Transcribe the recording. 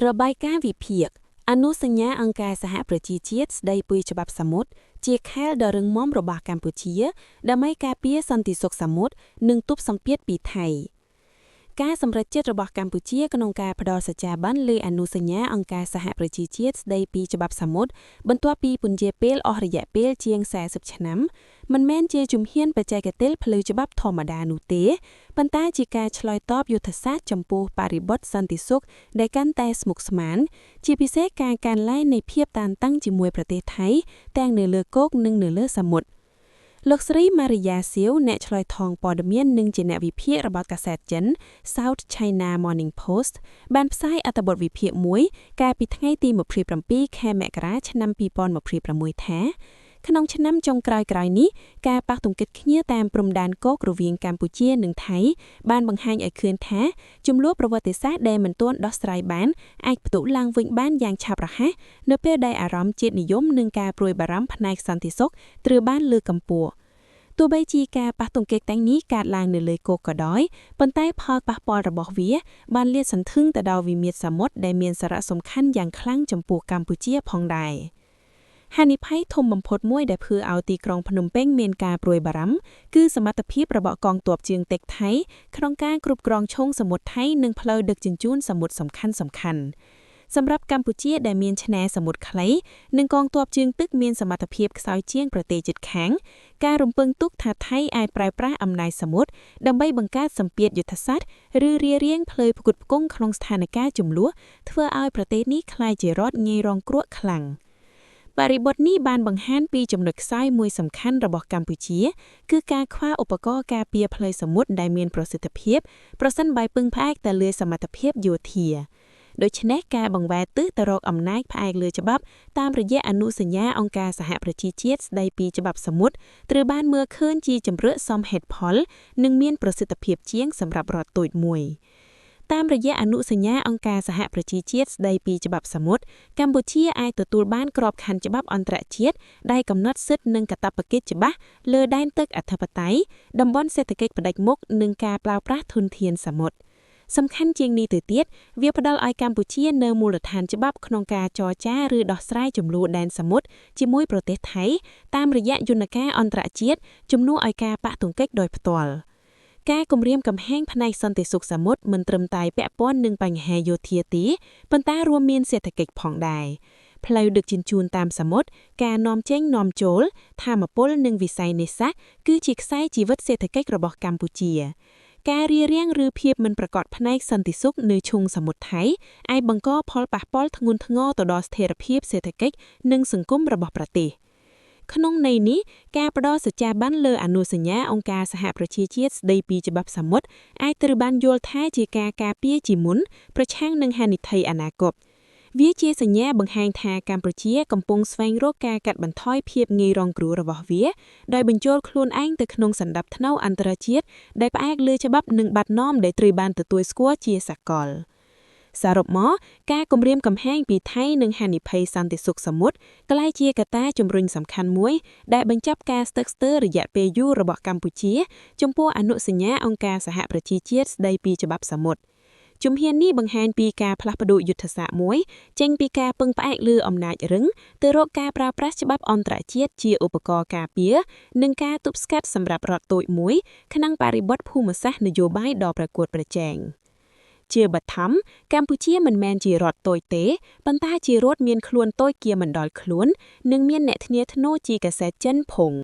របាយការណ៍វិភាគអនុសញ្ញាអង្គការសហប្រជាជាតិស្តីពីច្បាប់សមុទ្រជាខែលដ៏រឹងមាំរបស់កម្ពុជាដើម្បីការពារសន្តិសុខសមុទ្រនិងទប់សម្ពាធពីថៃការសម្រេចចិត្តរបស់កម្ពុជាក្នុងការផ្ដល់សច្ចាប័នលើអនុសញ្ញាអង្គការសហប្រជាជាតិស្តីពីច្បាប់សមុទ្របន្ទាប់ពីពន្យាពេលអស់រយៈពេលជាង40ឆ្នាំមិនមែនជាជំហានបច្ចេកទេសផ្លូវច្បាប់ធម្មតានោះទេប៉ុន្តែជាការឆ្លើយតបយុទ្ធសាស្ត្រចំពោះបរិបទសន្តិសុខដែលកាន់តែស្មុគស្មាញជាពិសេសការកើនឡើងនៃភាពតានតឹងជាមួយប្រទេសថៃទាំងនៅលើគោកនិងនៅលើសមុទ្រលោកស្រីម៉ារីយ៉ាសៀវអ្នកឆ្លើយតបព័ត៌មាននិងជាអ្នកវិភាគរបស់កាសែតចិន South China Morning Post បានផ្សាយអត្ថបទវិភាគមួយកាលពីថ្ងៃទី27ខែមករាឆ្នាំ2026ថាក្នុងឆ្នាំចុងក្រោយៗនេះការប៉ះទង្គិចគ្នាតាមព្រំដែនគោករវាងកម្ពុជានិងថៃបានបង្ហាញឲ្យឃើញថាជម្លោះប្រវត្តិសាស្ត្រដែលមិនទាន់ដោះស្រាយបានអាចផ្ទុះឡើងវិញបានយ៉ាងឆាប់រហ័សនៅពេលដែលអារម្មណ៍ជាតិនិយមនិងការព្រួយបារម្ភផ្នែកសន្តិសុខត្រូវបានលើកកម្ពស់ទោះបីជាការប៉ះទង្គិចទាំងនេះកើតឡើងនៅលើគោកក៏ដោយប៉ុន្តែផលប៉ះពាល់របស់វាបានលាតសន្ធឹងទៅដល់វិមាត្រសមុទ្រដែលមានសារៈសំខាន់យ៉ាងខ្លាំងចំពោះកម្ពុជាផងដែរហានិភ័យធំបំផុតមួយដែលធ្វើឲ្យទីក្រុងភ្នំពេញមានការព្រួយបារម្ភគឺសមត្ថភាពរបស់កងទ័ពជើងទឹកថៃក្នុងការគ្រប់គ្រងឈូងសមុទ្រថៃនិងផ្លូវដឹកជញ្ជូនសមុទ្រសំខាន់ៗសម្រាប់កម្ពុជាដែលមានឆ្នេរសមុទ្រខ្លីនិងកងទ័ពជើងទឹកមានសមត្ថភាពខ្សោយជាងប្រទេសជិតខាងការរំពឹងទុកថាថៃអាចប្រើប្រាស់អំណាចសមុទ្រដើម្បីបង្កើតសម្ពាធយុទ្ធសាស្ត្រឬរារាំងផ្លូវផ្គត់ផ្គង់ក្នុងស្ថានភាពជម្លោះធ្វើឲ្យប្រទេសនេះក្លាយជារដ្ឋងាយរងគ្រោះខ្លាំងបរិបទនេះបានបង្ហាញពីចំណុចខ្សោយមួយសំខាន់របស់កម្ពុជាគឺការខ្វះឧបករណ៍ការពារផ្លូវសមុទ្រដែលមានប្រសិទ្ធភាពប្រសិនបើពឹងផ្អែកតែលើសមត្ថភាពយោធាដូច្នេះការបង្វែរទិសទៅរកអំណាចផ្អែកលើច្បាប់តាមរយៈអនុសញ្ញាអង្គការសហប្រជាជាតិស្តីពីច្បាប់សមុទ្រត្រូវបានមើលឃើញជាជម្រើសសមហេតុផលនិងមានប្រសិទ្ធភាពជាងសម្រាប់រដ្ឋតូចមួយតាមរយៈអនុសញ្ញាអង្គការសហប្រជាជាតិស្តីពីច្បាប់សមុទ្រកម្ពុជាអាចទទួលបានក្របខ័ណ្ឌច្បាប់អន្តរជាតិដែលកំណត់សិទ្ធិនិងកាតព្វកិច្ចច្បាស់លើដែនទឹកអធិបតេយ្យតំបន់សេដ្ឋកិច្ចផ្ដាច់មុខនិងការប្រើប្រាស់ធនធានសមុទ្រសំខាន់ជាងនេះទៅទៀតវាផ្ដល់ឲ្យកម្ពុជានៅមូលដ្ឋានច្បាប់ក្នុងការចរចាឬដោះស្រាយជម្លោះដែនសមុទ្រជាមួយប្រទេសថៃតាមរយៈយន្តការអន្តរជាតិជំនួសឲ្យការប៉ះទង្គិចដោយផ្ទាល់ការគម្រាមកំហែងផ្នែកសន្តិសុខសមុទ្រមិនត្រឹមតែពាក់ព័ន្ធនឹងបញ្ហាយោធាទេប៉ុន្តែរួមមានសេដ្ឋកិច្ចផងដែរផ្លូវដឹកជញ្ជូនតាមសមុទ្រការនាំចេញនាំចូលថាមពលនិងវិស័យនេសាទគឺជាខ្សែជីវិតសេដ្ឋកិច្ចរបស់កម្ពុជាការរារាំងឬភាពមិនប្រកបផ្នែកសន្តិសុខនៅឈូងសមុទ្រថៃអាចបង្កផលប៉ះពាល់ធ្ងន់ធ្ងរទៅដល់ស្ថិរភាពសេដ្ឋកិច្ចនិងសង្គមរបស់ប្រទេសក្នុងន័យនេះការផ្ដល់សច្ចាប័នលើអនុសញ្ញាអង្គការសហប្រជាជាតិស្តីពីច្បាប់សមុទ្រអាចត្រូវបានយល់ថាជាការការពារជាមុនប្រឆាំងនឹងហានិភ័យអនាគតវាជាសញ្ញាបង្ហាញថាកម្ពុជាកំពុងស្វែងរកការកាត់បន្ថយភាពងាយរងគ្រោះរបស់វាដោយបញ្ចូលខ្លួនឯងទៅក្នុងសណ្ដាប់ធ្នៅអន្តរជាតិដែលផ្អែកលើច្បាប់និងបទនាំដែលត្រូវបានទទួលស្គាល់ជាសកលសរុបមកការគម្រាមកំហែងពីថៃនិងហានិភ័យសន្តិសុខសមុទ្រក្លាយជាកត្តាជំរុញសំខាន់មួយដែលបញ្ចប់ការស្ទើរស្ទើររយៈពេលយូររបស់កម្ពុជាចំពោះអនុសញ្ញាអង្គការសហប្រជាជាតិស្តីពីច្បាប់សមុទ្រជំហាននេះបង្ហាញពីការផ្លាស់ប្តូរយុទ្ធសាស្ត្រមួយចេញពីការពឹងផ្អែកលើអំណាចរឹងទៅរកការប្រើប្រាស់ច្បាប់អន្តរជាតិជាឧបករណ៍ការពារនិងការទប់ស្កាត់សម្រាប់រដ្ឋតូចមួយក្នុងបរិបទភូមិសាស្ត្រនយោបាយដ៏ប្រកួតប្រជែងជាបឋមកម្ពុជាមិនមែនជារដ្ឋតូចទេប៉ុន្តែជារដ្ឋមានខ្លួនតូចគៀមមិនដល់ខ្លួននិងមានអ្នកធានាធ្នូជាកាសែតចិនផង